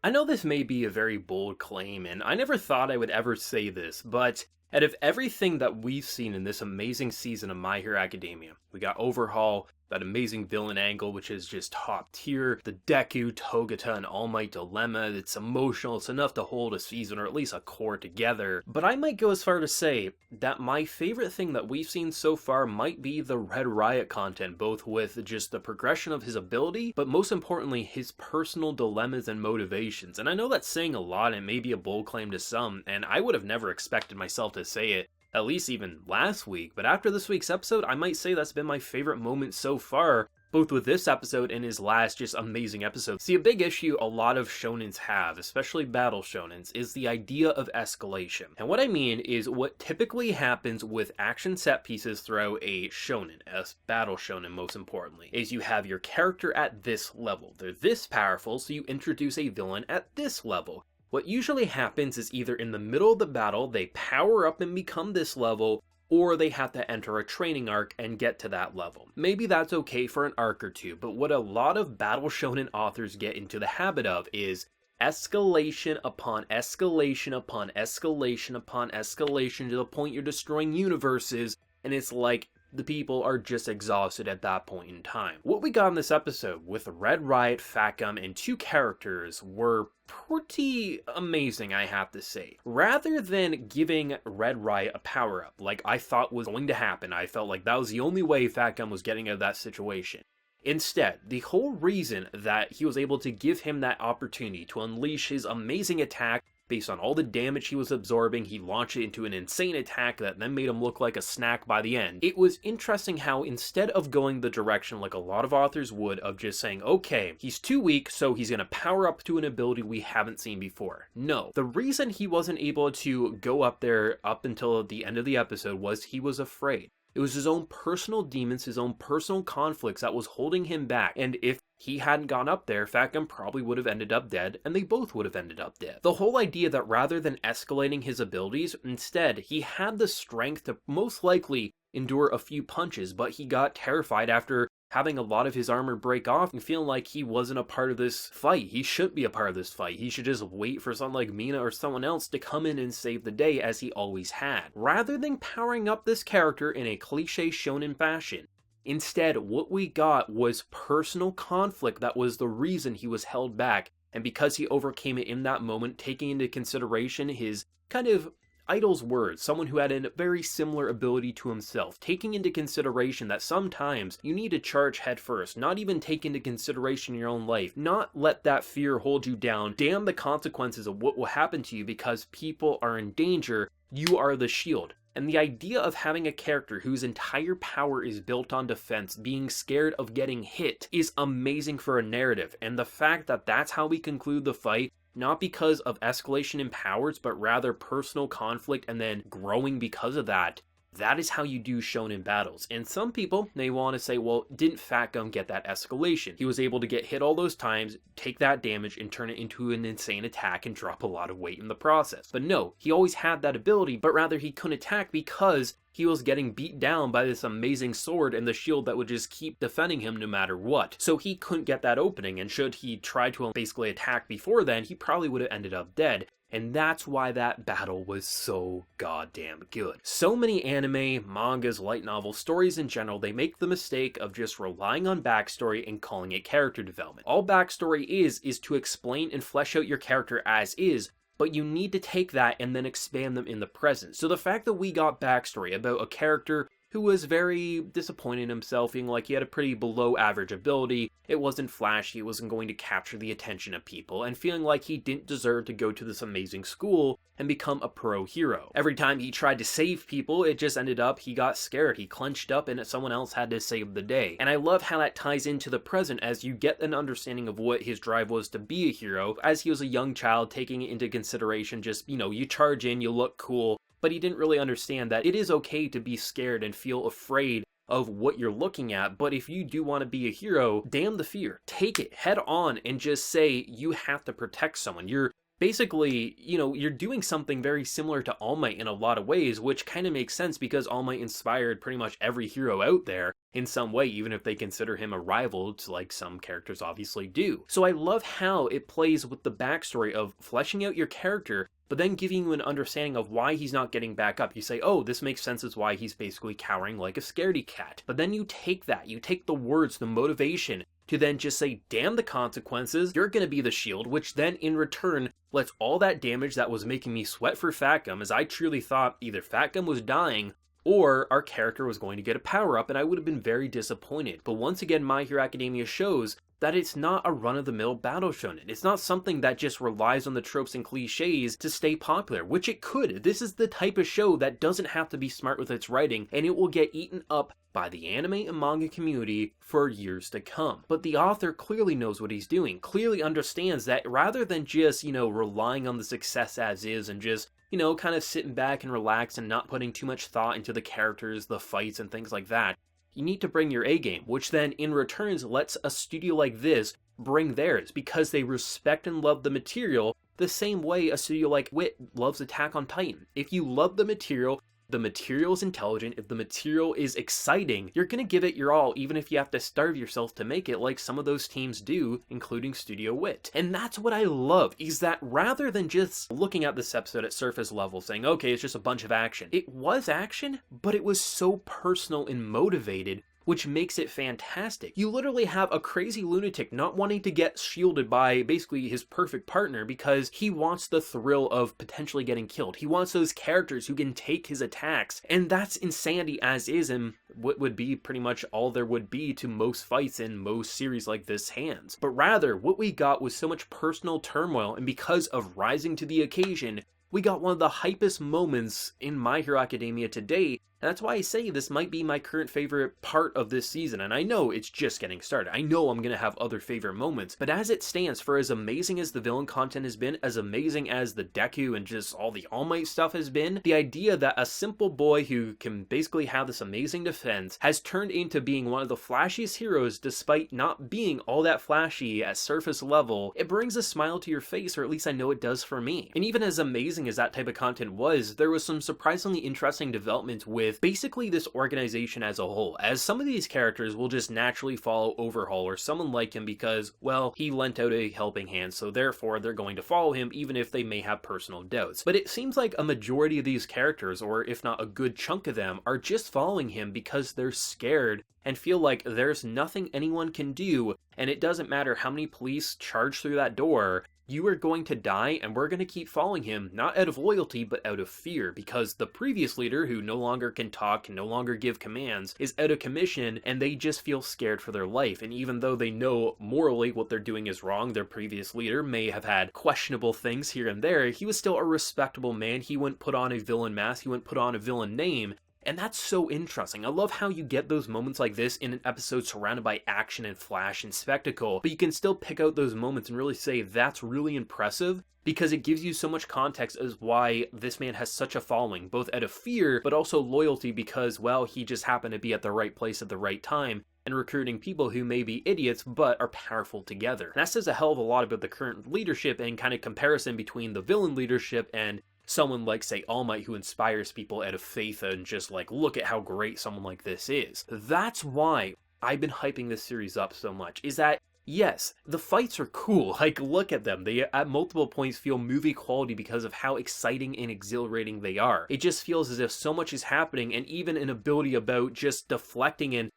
I know this may be a very bold claim, and I never thought I would ever say this, but out of everything that we've seen in this amazing season of My Hero Academia, we got Overhaul, that amazing villain angle, which is just top tier, the Deku, Togata, and All Might dilemma. It's emotional, it's enough to hold a season or at least a core together. But I might go as far to say that my favorite thing that we've seen so far might be the Red Riot content, both with just the progression of his ability, but most importantly, his personal dilemmas and motivations. And I know that's saying a lot and maybe a bold claim to some, and I would have never expected myself to say it, at least even last week, but after this week's episode, I might say that's been my favorite moment so far, both with this episode and his last just amazing episode. See, a big issue a lot of shonens have, especially battle shonens, is the idea of escalation. And what I mean is what typically happens with action set pieces throughout a shonen, a battle shonen most importantly, is you have your character at this level. They're this powerful, so you introduce a villain at this level. What usually happens is either in the middle of the battle, they power up and become this level, or they have to enter a training arc and get to that level. Maybe that's okay for an arc or two, but what a lot of battle shonen authors get into the habit of is escalation upon escalation upon escalation upon escalation to the point you're destroying universes, and it's like the people are just exhausted at that point in time. What we got in this episode with Red Riot, Fat Gum, and two characters were pretty amazing, I have to say. Rather than giving Red Riot a power-up, like I thought was going to happen, I felt like that was the only way Fat Gum was getting out of that situation. Instead, the whole reason that he was able to give him that opportunity to unleash his amazing attack based on all the damage he was absorbing, he launched it into an insane attack that then made him look like a snack by the end. It was interesting how instead of going the direction like a lot of authors would of just saying, okay, he's too weak, so he's gonna power up to an ability we haven't seen before. No, the reason he wasn't able to go up there up until the end of the episode was he was afraid. It was his own personal demons, his own personal conflicts that was holding him back. And if he hadn't gone up there, Fat Gum probably would have ended up dead, and they both would have ended up dead. The whole idea that rather than escalating his abilities, instead, he had the strength to most likely endure a few punches, but he got terrified after having a lot of his armor break off and feeling like he wasn't a part of this fight. He shouldn't be a part of this fight. He should just wait for someone like Mina or someone else to come in and save the day as he always had. Rather than powering up this character in a cliche shonen fashion, instead what we got was personal conflict that was the reason he was held back, and because he overcame it in that moment, taking into consideration his kind of idol's words, someone who had a very similar ability to himself, taking into consideration that sometimes you need to charge headfirst, not even take into consideration your own life, not let that fear hold you down, damn the consequences of what will happen to you because people are in danger, you are the shield. And the idea of having a character whose entire power is built on defense being scared of getting hit is amazing for a narrative, and the fact that that's how we conclude the fight, not because of escalation in powers, but rather personal conflict and then growing because of that. That is how you do shonen battles. And some people may want to say, well, didn't Fat Gum get that escalation? He was able to get hit all those times, take that damage, and turn it into an insane attack and drop a lot of weight in the process. But no, he always had that ability, but rather he couldn't attack because he was getting beat down by this amazing sword and the shield that would just keep defending him no matter what. So he couldn't get that opening, and should he try to basically attack before then, he probably would have ended up dead. And that's why that battle was so goddamn good. So many anime, mangas, light novels, stories in general, they make the mistake of just relying on backstory and calling it character development. All backstory is to explain and flesh out your character as is, but you need to take that and then expand them in the present. So the fact that we got backstory about a character who was very disappointed in himself, feeling like he had a pretty below average ability, it wasn't flashy, it wasn't going to capture the attention of people, and feeling like he didn't deserve to go to this amazing school and become a pro hero. Every time he tried to save people, it just ended up he got scared, he clenched up, and someone else had to save the day. And I love how that ties into the present as you get an understanding of what his drive was to be a hero, as he was a young child, taking it into consideration, just, you charge in, you look cool, but he didn't really understand that it is okay to be scared and feel afraid of what you're looking at, but if you do want to be a hero, damn the fear. Take it head on and just say you have to protect someone. You're basically, you're doing something very similar to All Might in a lot of ways, which kind of makes sense because All Might inspired pretty much every hero out there in some way, even if they consider him a rival, like some characters obviously do. So I love how it plays with the backstory of fleshing out your character, but then giving you an understanding of why he's not getting back up. You say, oh, this makes sense as why he's basically cowering like a scaredy cat. But then you take the words, the motivation, to then just say, damn the consequences, you're gonna be the shield, which then in return lets all that damage that was making me sweat for Fat Gum, as I truly thought either Fat Gum was dying or our character was going to get a power-up, and I would have been very disappointed. But once again, My Hero Academia shows that it's not a run-of-the-mill battle shonen. It's not something that just relies on the tropes and cliches to stay popular, which it could. This is the type of show that doesn't have to be smart with its writing, and it will get eaten up by the anime and manga community for years to come. But the author clearly knows what he's doing, clearly understands that rather than just, relying on the success as is and just, kind of sitting back and relax and not putting too much thought into the characters, the fights, and things like that, you need to bring your A game, which then in returns lets a studio like this bring theirs because they respect and love the material the same way a studio like Wit loves Attack on Titan. If you love the material is intelligent, if the material is exciting, you're gonna give it your all, even if you have to starve yourself to make it like some of those teams do, including Studio Wit. And that's what I love, is that rather than just looking at this episode at surface level saying, okay, it's just a bunch of action. It was action, but it was so personal and motivated, which makes it fantastic. You literally have a crazy lunatic not wanting to get shielded by basically his perfect partner because he wants the thrill of potentially getting killed. He wants those characters who can take his attacks, and that's insanity as is, and what would be pretty much all there would be to most fights in most series like this hands. But rather, what we got was so much personal turmoil, and because of rising to the occasion, we got one of the hypest moments in My Hero Academia to date, and that's why I say this might be my current favorite part of this season, and I know it's just getting started. I know I'm gonna have other favorite moments, but as it stands, for as amazing as the villain content has been, as amazing as the Deku and just all the All Might stuff has been, the idea that a simple boy who can basically have this amazing defense has turned into being one of the flashiest heroes despite not being all that flashy at surface level, it brings a smile to your face, or at least I know it does for me. And even as amazing as that type of content was, there was some surprisingly interesting developments with basically this organization as a whole, as some of these characters will just naturally follow Overhaul or someone like him because, well, he lent out a helping hand, so therefore they're going to follow him even if they may have personal doubts. But it seems like a majority of these characters, or if not a good chunk of them, are just following him because they're scared and feel like there's nothing anyone can do, and it doesn't matter how many police charge through that door, you are going to die, and we're going to keep following him, not out of loyalty, but out of fear, because the previous leader, who no longer can talk, can no longer give commands, is out of commission, and they just feel scared for their life. And even though they know morally what they're doing is wrong, their previous leader may have had questionable things here and there, he was still a respectable man. He wouldn't put on a villain mask, he wouldn't put on a villain name. And that's so interesting. I love how you get those moments like this in an episode surrounded by action and flash and spectacle, but you can still pick out those moments and really say that's really impressive because it gives you so much context as why this man has such a following, both out of fear, but also loyalty because, well, he just happened to be at the right place at the right time and recruiting people who may be idiots but are powerful together. And that says a hell of a lot about the current leadership and kind of comparison between the villain leadership and someone like, say, All Might, who inspires people out of faith and just like, look at how great someone like this is. That's why I've been hyping this series up so much, is that, yes, the fights are cool. Like, look at them. They, at multiple points, feel movie quality because of how exciting and exhilarating they are. It just feels as if so much is happening, and even an ability about just deflecting and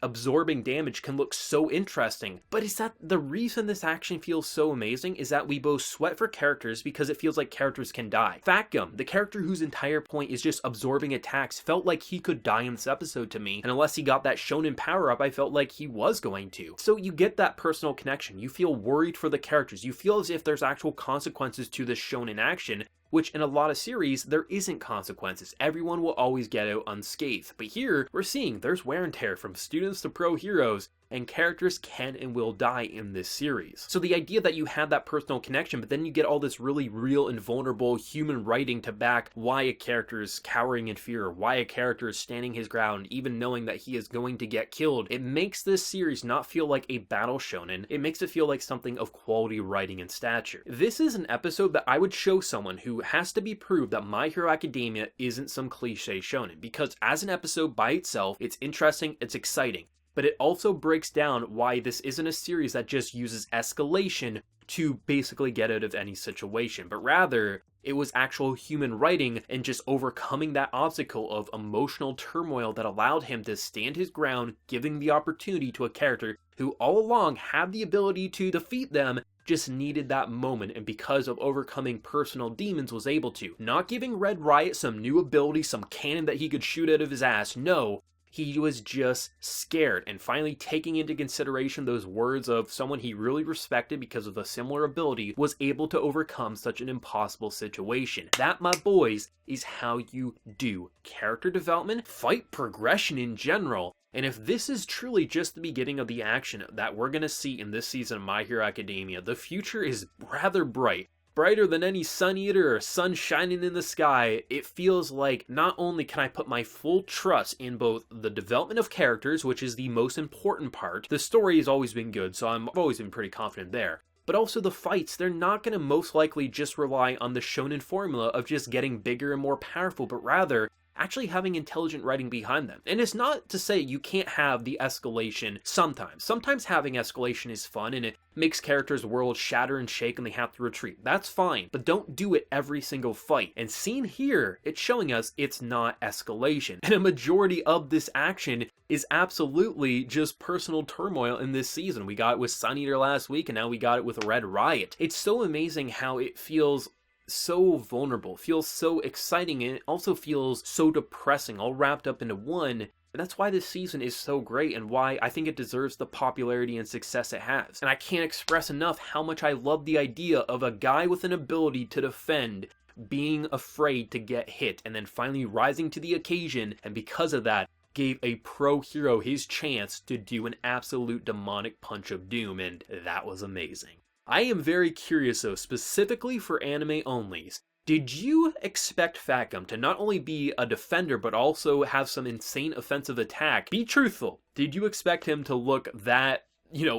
absorbing damage can look so interesting. But is that the reason this action feels so amazing? Is that we both sweat for characters because it feels like characters can die. Fat Gum, the character whose entire point is just absorbing attacks, felt like he could die in this episode to me, and unless he got that shonen power up, I felt like he was going to. So you get that personal connection. You feel worried for the characters. You feel as if there's actual consequences to this shonen action, which in a lot of series, there isn't consequences. Everyone will always get out unscathed. But here, we're seeing there's wear and tear from students to pro heroes, and characters can and will die in this series. So the idea that you have that personal connection, but then you get all this really real and vulnerable human writing to back why a character is cowering in fear, or why a character is standing his ground, even knowing that he is going to get killed. It makes this series not feel like a battle shonen. It makes it feel like something of quality writing and stature. This is an episode that I would show someone who has to be proved that My Hero Academia isn't some cliche shonen, because as an episode by itself, it's interesting, it's exciting, but it also breaks down why this isn't a series that just uses escalation to basically get out of any situation, but rather it was actual human writing and just overcoming that obstacle of emotional turmoil that allowed him to stand his ground, giving the opportunity to a character who all along had the ability to defeat them, just needed that moment, and because of overcoming personal demons was able to. Not giving Red Riot some new ability, some cannon that he could shoot out of his ass, no. He was just scared, and finally taking into consideration those words of someone he really respected because of a similar ability, was able to overcome such an impossible situation. That, my boys, is how you do character development, fight progression in general. And if this is truly just the beginning of the action that we're going to see in this season of My Hero Academia, the future is rather bright. Brighter than any sun eater or sun shining in the sky. It feels like not only can I put my full trust in both the development of characters, which is the most important part, the story has always been good, so I've always been pretty confident there, but also the fights. They're not going to most likely just rely on the shonen formula of just getting bigger and more powerful, but rather actually having intelligent writing behind them. And it's not to say you can't have the escalation sometimes. Sometimes having escalation is fun and it makes characters' worlds shatter and shake and they have to retreat. That's fine, but don't do it every single fight. And seen here, it's showing us it's not escalation. And a majority of this action is absolutely just personal turmoil in this season. We got it with Sun Eater last week and now we got it with Red Riot. It's so amazing how it feels so vulnerable, feels so exciting, and it also feels so depressing, all wrapped up into one. And that's why this season is so great and why I think it deserves the popularity and success it has. And I can't express enough how much I love the idea of a guy with an ability to defend being afraid to get hit and then finally rising to the occasion, and because of that gave a pro hero his chance to do an absolute demonic punch of doom, and that was amazing. I am very curious though, specifically for anime onlys. Did you expect Fat Gum to not only be a defender, but also have some insane offensive attack? Be truthful. Did you expect him to look that,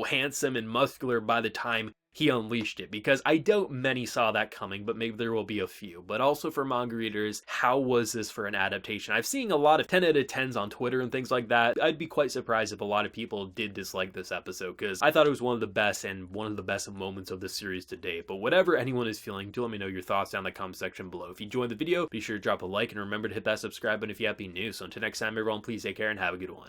handsome and muscular by the time he unleashed it? Because I doubt many saw that coming, but maybe there will be a few. But also for manga readers, how was this for an adaptation? I've seen a lot of 10 out of 10s on Twitter and things like that. I'd be quite surprised if a lot of people did dislike this episode, because I thought it was one of the best and one of the best moments of the series to date. But whatever anyone is feeling, do let me know your thoughts down in the comment section below. If you enjoyed the video, be sure to drop a like and remember to hit that subscribe button if you have been new. So until next time, everyone, please take care and have a good one.